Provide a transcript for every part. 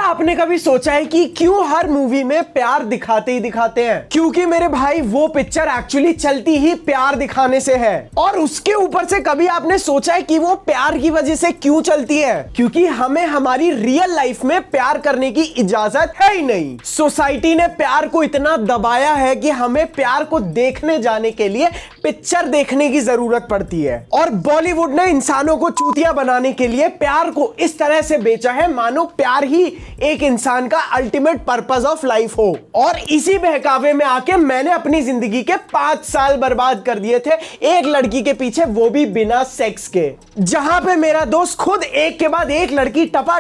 आपने कभी सोचा है कि क्यों हर मूवी में प्यार दिखाते ही दिखाते हैं? क्योंकि मेरे भाई वो पिक्चर एक्चुअली चलती ही प्यार दिखाने से है। और उसके ऊपर से कभी आपने सोचा है कि वो प्यार की वजह से क्यों चलती है? क्योंकि हमें हमारी रियल लाइफ में प्यार करने की इजाजत है ही नहीं। सोसाइटी ने प्यार को इतना दबाया है कि हमें प्यार को देखने जाने के लिए पिक्चर देखने की जरूरत पड़ती है। और बॉलीवुड ने इंसानों को चूतिया बनाने के लिए प्यार को इस तरह से बेचा है मानो प्यार ही एक इंसान का अल्टीमेट पर्पस ऑफ लाइफ हो। और इसी बहकावे में आके मैंने अपनी जिंदगी के 5 साल बर्बाद कर दिए थे एक लड़की के पीछे, वो भी बिना सेक्स के। जहां पे मेरा दोस्त खुद एक के बाद एक लड़की टपा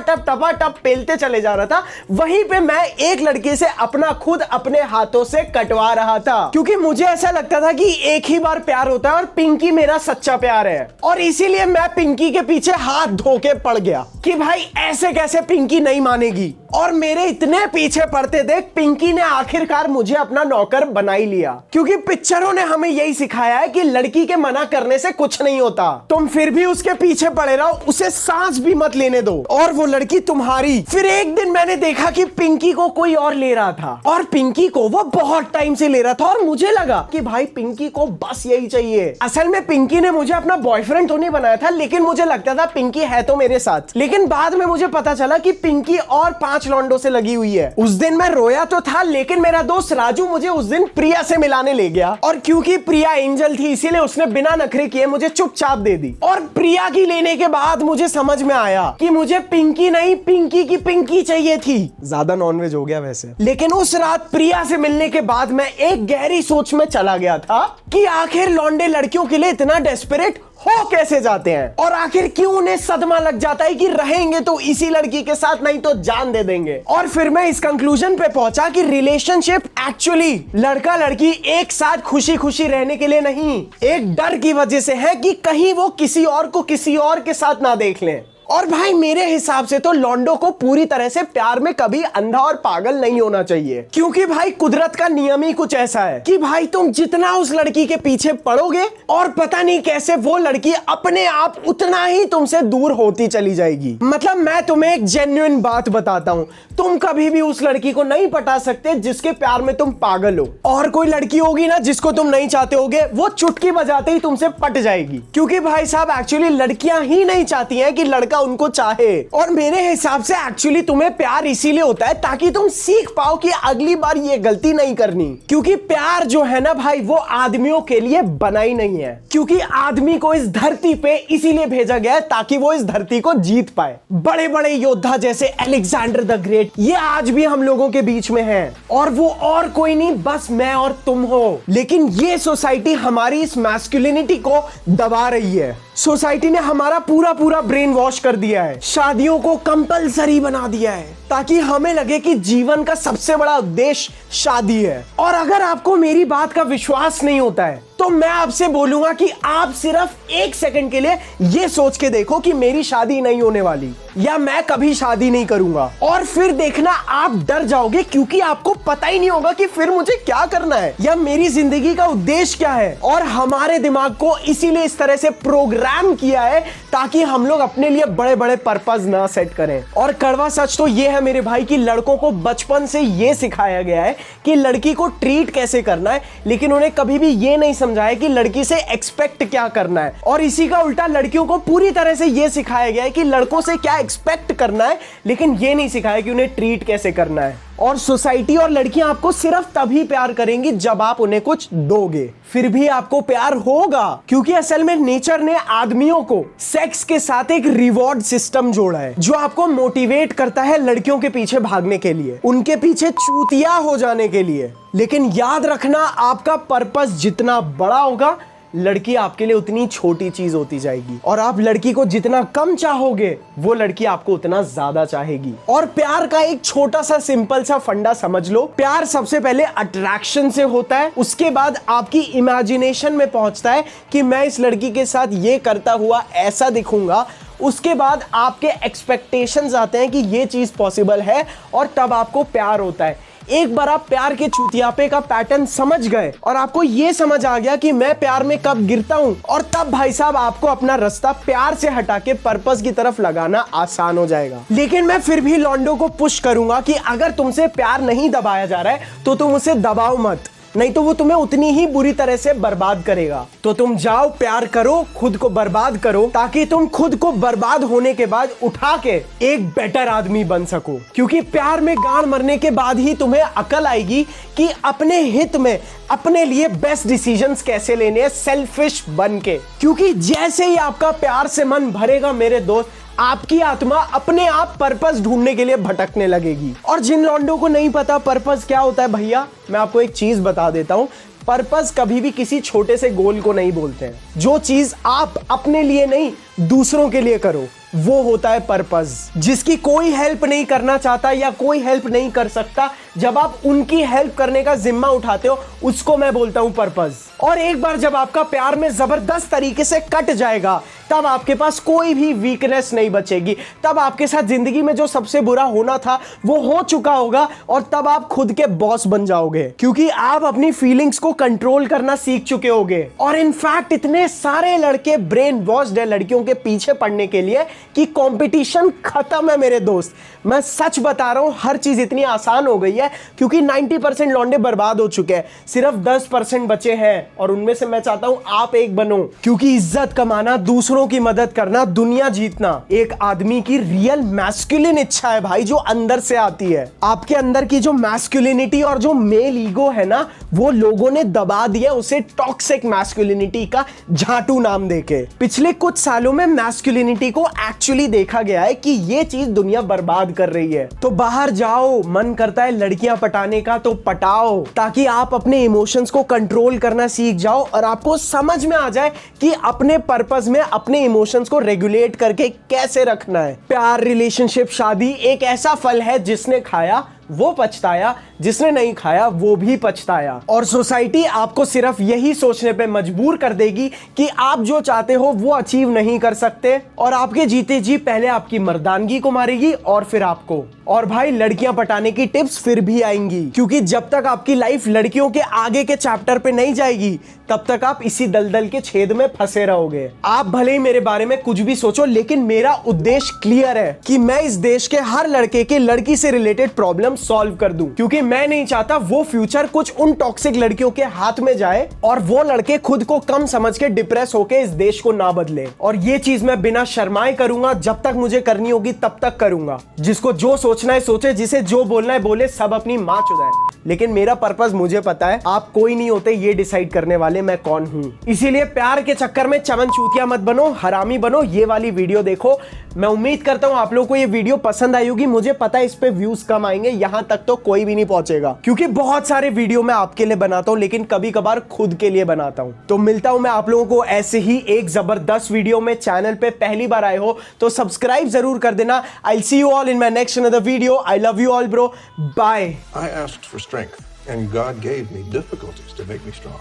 पेलते चले जा रहा था, वहीं पे मैं एक लड़की से अपना खुद अपने हाथों से कटवा रहा था। क्योंकि मुझे ऐसा लगता था कि एक ही बार प्यार होता है और पिंकी मेरा सच्चा प्यार है। और इसीलिए मैं पिंकी के पीछे हाथ धो के पड़ गया कि भाई ऐसे कैसे पिंकी नहीं मानेगी। और मेरे इतने पीछे पड़ते देख पिंकी ने आखिरकार मुझे अपना नौकर बना ही लिया। क्योंकि पिक्चरों ने हमें यही सिखाया है कि लड़की के मना करने से कुछ नहीं होता, तुम फिर भी उसके पीछे पड़े रहो, उसे सांस भी मत लेने दो और वो लड़की तुम्हारी। फिर एक दिन मैंने देखा कि पिंकी को कोई और ले रहा था और पिंकी को वो बहुत टाइम से ले रहा था और मुझे लगा कि भाई पिंकी को बस यही चाहिए। असल में पिंकी ने मुझे अपना बॉयफ्रेंड तो नहीं बनाया था, लेकिन मुझे लगता था पिंकी है तो मेरे साथ। लेकिन बाद में मुझे पता चला कि पिंकी और 5 लौंडों से लगी हुई है। उस दिन मैं रोया तो था, लेकिन मेरा दोस्त राजू मुझे उस दिन प्रिया से मिलाने ले गया। और क्योंकि प्रिया एंजल थी इसीलिए उसने बिना नखरे किए मुझे चुपचाप दे दी। और प्रिया की लेने के बाद मुझे समझ में आया कि मुझे पिंकी नहीं पिंकी की पिंकी चाहिए थी। ज्यादा नॉनवेज हो गया वैसे। लेकिन उस रात प्रिया से मिलने के बाद मैं एक गहरी सोच में चला गया था कि आखिर लौंडे लड़कियों के लिए इतना डेस्परेट हो कैसे जाते हैं और आखिर क्यों उन्हें सदमा लग जाता है कि रहेंगे तो इसी लड़की के साथ, नहीं तो जान दे देंगे। और फिर मैं इस कंक्लूजन पे पहुंचा कि रिलेशनशिप एक्चुअली लड़का लड़की एक साथ खुशी खुशी रहने के लिए नहीं, एक डर की वजह से है कि कहीं वो किसी और को किसी और के साथ ना देख लें। और भाई मेरे हिसाब से तो लौंडों को पूरी तरह से प्यार में कभी अंधा और पागल नहीं होना चाहिए। क्योंकि भाई कुदरत का नियम ही कुछ ऐसा है कि भाई तुम जितना उस लड़की के पीछे पड़ोगे और पता नहीं कैसे वो लड़की अपने आप उतना ही तुमसे दूर होती चली जाएगी। मतलब मैं तुम्हें एक जेन्युइन बात बताता हूँ, तुम कभी भी उस लड़की को नहीं पटा सकते जिसके प्यार में तुम पागल हो। और कोई लड़की होगी ना जिसको तुम नहीं चाहते होगे, वो चुटकी बजाते ही तुमसे पट जाएगी। क्योंकि भाई साहब एक्चुअली लड़कियां ही नहीं चाहती हैं कि लड़का उनको चाहे। और मेरे हिसाब से एक्चुअली तुम्हें प्यार इसीलिए होता है ताकि तुम सीख पाओ कि अगली बार ये गलती नहीं करनी। क्योंकि प्यार जो है ना भाई वो आदमियों के लिए बना ही नहीं है। क्योंकि आदमी को इस धरती पे इसीलिए भेजा गया है ताकि वो इस धरती को जीत पाए। बड़े बड़े योद्धा जैसे अलेक्जेंडर द ग्रेट ये आज भी हम लोगों के बीच में हैं और वो और कोई नहीं बस मैं और तुम हो। लेकिन ये सोसाइटी हमारी इस मैस्कुलिनिटी को दबा रही है। सोसाइटी ने हमारा पूरा ब्रेन वॉश कर दिया है, शादियों को कंपलसरी बना दिया है ताकि हमें लगे कि जीवन का सबसे बड़ा उद्देश्य शादी है। और अगर आपको मेरी बात का विश्वास नहीं होता है तो मैं आपसे बोलूंगा कि आप सिर्फ 1 सेकंड के लिए यह सोच के देखो कि मेरी शादी नहीं होने वाली या मैं कभी शादी नहीं करूंगा, और फिर देखना आप डर जाओगे क्योंकि आपको पता ही नहीं होगा कि फिर मुझे क्या करना है या मेरी जिंदगी का उद्देश्य क्या है। और हमारे दिमाग को इसीलिए इस तरह से प्रोग्राम किया है ताकि हम लोग अपने लिए बड़े बड़े पर्पस ना सेट करें। और कड़वा सच तो यह है मेरे भाई कि लड़कों को बचपन से यह सिखाया गया है कि लड़की को ट्रीट कैसे करना है, लेकिन उन्हें कभी भी यह नहीं समझाया कि लड़की से एक्सपेक्ट क्या करना है। और इसी का उल्टा लड़कियों को पूरी तरह से यह सिखाया गया है कि लड़कों से क्या एक्सपेक्ट करना है, लेकिन यह नहीं सिखाया कि उन्हें ट्रीट कैसे करना है। और सोसाइटी और लड़कियां आपको सिर्फ तभी प्यार करेंगी जब आप उन्हें कुछ दोगे। फिर भी आपको प्यार होगा क्योंकि असल में नेचर ने आदमियों को सेक्स के साथ एक रिवॉर्ड सिस्टम जोड़ा है जो आपको मोटिवेट करता है लड़कियों के पीछे भागने के लिए, उनके पीछे चूतिया हो जाने के लिए। लेकिन याद रखना आपका पर्पस जितना बड़ा होगा लड़की आपके लिए उतनी छोटी चीज होती जाएगी। और आप लड़की को जितना कम चाहोगे वो लड़की आपको उतना ज्यादा चाहेगी। और प्यार का एक छोटा सा सिंपल सा फंडा समझ लो, प्यार सबसे पहले अट्रैक्शन से होता है, उसके बाद आपकी इमेजिनेशन में पहुंचता है कि मैं इस लड़की के साथ ये करता हुआ ऐसा दिखूंगा, उसके बाद आपके एक्सपेक्टेशंस आते हैं कि ये चीज पॉसिबल है और तब आपको प्यार होता है। एक बार आप प्यार के चूतियापे का पैटर्न समझ गए और आपको ये समझ आ गया कि मैं प्यार में कब गिरता हूं, और तब भाई साहब आपको अपना रास्ता प्यार से हटा के पर्पस की तरफ लगाना आसान हो जाएगा। लेकिन मैं फिर भी लॉन्डो को पुश करूंगा कि अगर तुमसे प्यार नहीं दबाया जा रहा है तो तुम उसे दबाओ मत, नहीं तो वो तुम्हें उतनी ही बुरी तरह से बर्बाद करेगा। तो तुम जाओ, प्यार करो, खुद को बर्बाद करो, ताकि तुम खुद को बर्बाद होने के बाद उठा के एक बेटर आदमी बन सको। क्योंकि प्यार में गाड़ मरने के बाद ही तुम्हें अकल आएगी कि अपने हित में अपने लिए बेस्ट डिसीजंस कैसे लेने हैं, सेल्फिश बन के। क्योंकि जैसे ही आपका प्यार से मन भरेगा मेरे दोस्त, आपकी आत्मा अपने आप पर्पस ढूंढने के लिए भटकने लगेगी। और जिन लॉन्डो को नहीं पता पर्पस क्या होता है, भैया मैं आपको एक चीज बता देता हूं, पर्पस कभी भी किसी छोटे से गोल को नहीं बोलते हैं। जो चीज आप अपने लिए नहीं दूसरों के लिए करो वो होता है पर्पस। जिसकी कोई हेल्प नहीं करना चाहता या कोई हेल्प नहीं कर सकता, जब आप उनकी हेल्प करने का जिम्मा उठाते हो, उसको मैं बोलता हूं पर्पस। और एक बार जब आपका प्यार में जबरदस्त तरीके से कट जाएगा, तब आपके पास कोई भी वीकनेस नहीं बचेगी। तब आपके साथ जिंदगी में जो सबसे बुरा होना था वो हो चुका होगा, और तब आप खुद के बॉस बन जाओगे, क्योंकि आप अपनी फीलिंग्स को कंट्रोल करना सीख चुके होगे। और इनफैक्ट इतने सारे लड़के ब्रेन वॉश्ड है लड़कियों के पीछे पड़ने के लिए कि कंपटीशन खत्म है मेरे दोस्त। मैं सच बता रहा हूं, हर चीज इतनी आसान हो गई है क्योंकि 90% लौंडे बर्बाद हो चुके हैं, सिर्फ 10% बचे हैं, और उनमें से मैं चाहता हूं आप एक बनो। क्योंकि इज्जत कमाना, दूसरों की मदद करना, दुनिया जीतना एक आदमी की रियल मैस्कुलिन इच्छा है भाई, जो अंदर से आती है। आपके अंदर की जो मैस्कुलिनिटी और जो मेल ईगो है ना, वो लोगों ने दबा दिया उसे टॉक्सिक मैस्कुलिनिटी का झाटू नाम देके। पिछले कुछ सालों में मैस्कुलिनिटी को एक्चुअली देखा गया है कि ये चीज दुनिया बर्बाद कर रही है। तो बाहर जाओ, मन करता है लड़कियां पटाने का तो पटाओ, ताकि आप अपने इमोशंस को कंट्रोल करना सीख जाओ और आपको समझ में आ जाए कि अपने पर्पस में अपने इमोशंस को रेगुलेट करके कैसे रखना है। प्यार, रिलेशनशिप, शादी एक ऐसा फल है जिसने खाया वो पछताया, जिसने नहीं खाया वो भी पछताया। और सोसाइटी आपको सिर्फ यही सोचने पे मजबूर कर देगी कि आप जो चाहते हो वो अचीव नहीं कर सकते, और आपके जीते जी पहले आपकी मर्दानगी को मारेगी और फिर आपको। और भाई लड़कियां पटाने की टिप्स फिर भी आएंगी, क्योंकि जब तक आपकी लाइफ लड़कियों के आगे के चैप्टर पे नहीं जाएगी, तब तक आप इसी दलदल के छेद में फंसे रहोगे। आप भले ही मेरे बारे में कुछ भी सोचो, लेकिन मेरा उद्देश्य क्लियर है कि मैं इस देश के हर लड़के के लड़की से रिलेटेड प्रॉब्लम सॉल्व कर दूं, क्योंकि मैं नहीं चाहता वो फ्यूचर कुछ उन टॉक्सिक लड़कियों के हाथ में जाए और वो लड़के खुद को कम समझ के डिप्रेस होके इस देश को ना बदले। और ये चीज मैं बिना शर्माए करूंगा, जब तक मुझे करनी होगी तब तक करूंगा। जिसको जो सोचना है सोचे, जिसे जो बोलना है बोले, सब अपनी मां चुदाए। लेकिन मेरा पर्पस मुझे पता है, आप कोई नहीं होते ये डिसाइड करने वाले मैं कौन हूं। इसीलिए प्यार के चक्कर में चमन चूतिया मत बनो, हरामी बनो। ये वाली वीडियो देखो। मैं उम्मीद करता हूं आप लोगों को ये वीडियो पसंद आई होगी। मुझे पता है इस पे व्यूज कम आएंगे, यहां तक तो कोई भी नहीं पहुंचेगा, क्योंकि बहुत सारे वीडियो मैं आपके लिए बनाता हूं, लेकिन कभी कभार खुद के लिए बनाता हूं। तो मिलता हूं मैं आप लोगों को ऐसे ही एक जबरदस्त वीडियो में। चैनल पे पहली बार आए हो तो सब्सक्राइब जरूर कर देना। I will see you all in my next another video. I love you all bro, bye. I asked for strength, and God gave me difficulties to make me strong.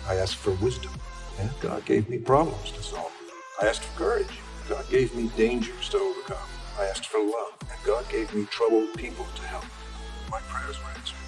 I asked for wisdom, and God gave me problems to solve. I asked for courage. God gave me dangers to overcome. I asked for love, and God gave me troubled people to help. My prayers were answered.